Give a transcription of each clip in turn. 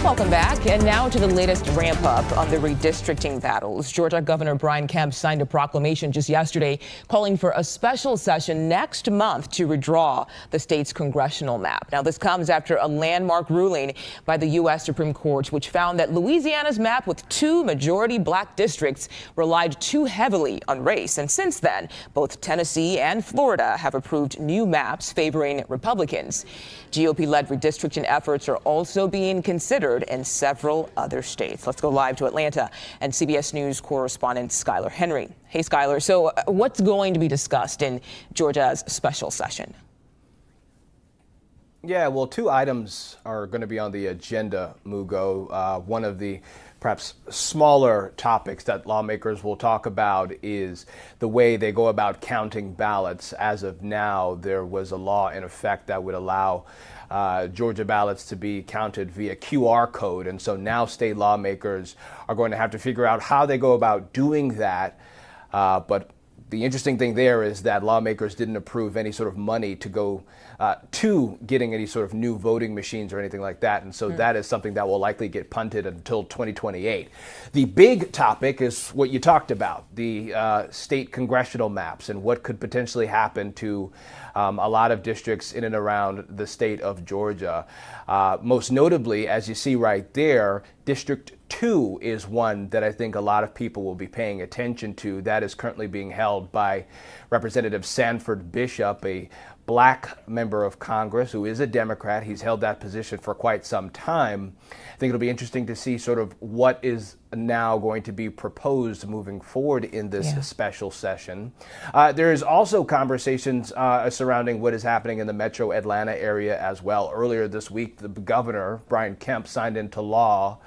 Welcome back. And now to the latest ramp up on the redistricting battles. Georgia Governor Kemp signed a proclamation just yesterday calling for a special session next month to redraw the state's congressional map. Now, this comes after a landmark ruling by the U.S. Supreme Court, which found that Louisiana's map with 2 majority black districts relied too heavily on race. And since then, both Tennessee and Florida have approved new maps favoring Republicans. GOP-led redistricting efforts are also being considered in several other states. Let's go live to Atlanta and CBS News correspondent Skyler Henry. Hey, Skyler. So what's going to be discussed in Georgia's special session? Yeah, well, 2 items are going to be on the agenda, Mugo. One of the perhaps smaller topics that lawmakers will talk about is the way they go about counting ballots. As of now, there was a law in effect that would allow Georgia ballots to be counted via QR code. And so now state lawmakers are going to have to figure out how they go about doing that. But the interesting thing there is that lawmakers didn't approve any sort of money to go to getting any sort of new voting machines or anything like that. And so that is something that will likely get punted until 2028. The big topic is what you talked about, the state congressional maps and what could potentially happen to a lot of districts in and around the state of Georgia. Most notably, as you see right there, District 2 is one that I think a lot of people will be paying attention to. That is currently being held by Representative Sanford Bishop, a black member of Congress who is a Democrat. He's held that position for quite some time. I think it'll be interesting to see sort of what is now going to be proposed moving forward in this special session. There is also conversations surrounding what is happening in the metro Atlanta area as well. Earlier this week, the governor, Kemp, signed into law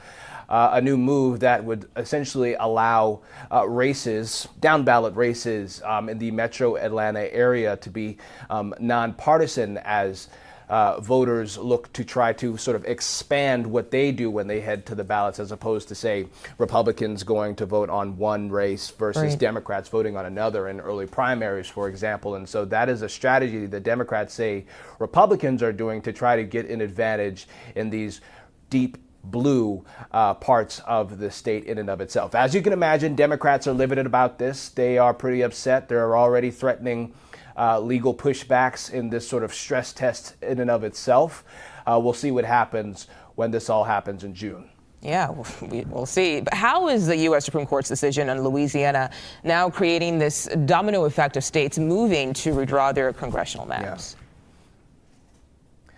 a new move that would essentially allow races, down-ballot races in the metro Atlanta area to be nonpartisan as voters look to try to sort of expand what they do when they head to the ballots, as opposed to, say, Republicans going to vote on one race versus Democrats voting on another in early primaries, for example. And so that is a strategy that Democrats say Republicans are doing to try to get an advantage in these deep blue parts of the state in and of itself. As you can imagine, Democrats are livid about this. They are pretty upset. They're already threatening legal pushbacks in this sort of stress test in and of itself. We'll see what happens when this all happens in June. Yeah, we'll see. But how is the U.S. Supreme Court's decision on Louisiana now creating this domino effect of states moving to redraw their congressional maps? Yeah.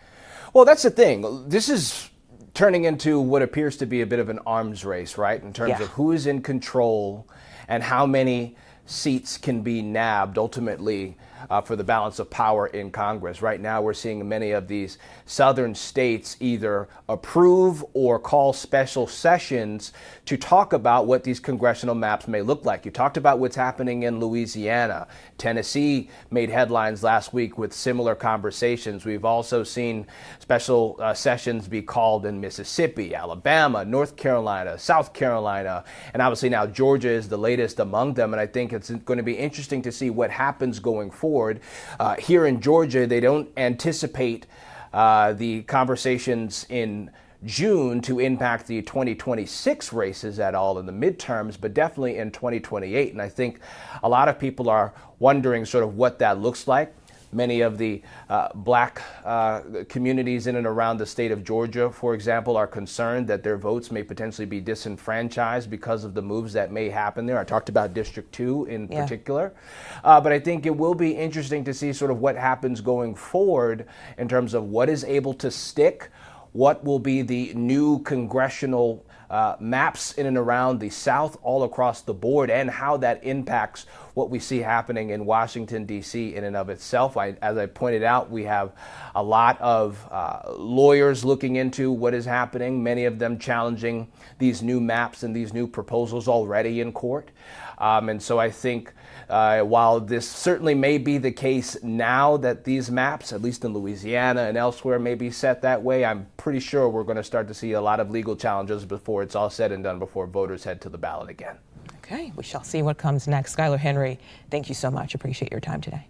Well, that's the thing. This is turning into what appears to be a bit of an arms race, right, in terms of who is in control and how many seats can be nabbed ultimately for the balance of power in Congress. Right now, we're seeing many of these southern states either approve or call special sessions to talk about what these congressional maps may look like. You talked about what's happening in Louisiana. Tennessee made headlines last week with similar conversations. We've also seen special sessions be called in Mississippi, Alabama, North Carolina, South Carolina, and obviously now Georgia is the latest among them. And I think it's going to be interesting to see what happens going forward. Here in Georgia, they don't anticipate the conversations in June to impact the 2026 races at all in the midterms, but definitely in 2028. And I think a lot of people are wondering sort of what that looks like. Many of the black communities in and around the state of Georgia, for example, are concerned that their votes may potentially be disenfranchised because of the moves that may happen there. I talked about District 2 in particular. But I think it will be interesting to see sort of what happens going forward in terms of what is able to stick, what will be the new congressional maps in and around the South all across the board, and how that impacts what we see happening in Washington, D.C. in and of itself. As I pointed out, we have a lot of lawyers looking into what is happening, many of them challenging these new maps and these new proposals already in court. And so I think while this certainly may be the case now that these maps, at least in Louisiana and elsewhere, may be set that way, I'm pretty sure we're going to start to see a lot of legal challenges before it's all said and done, before voters head to the ballot again. Okay, we shall see what comes next. Skyler Henry, thank you so much. Appreciate your time today.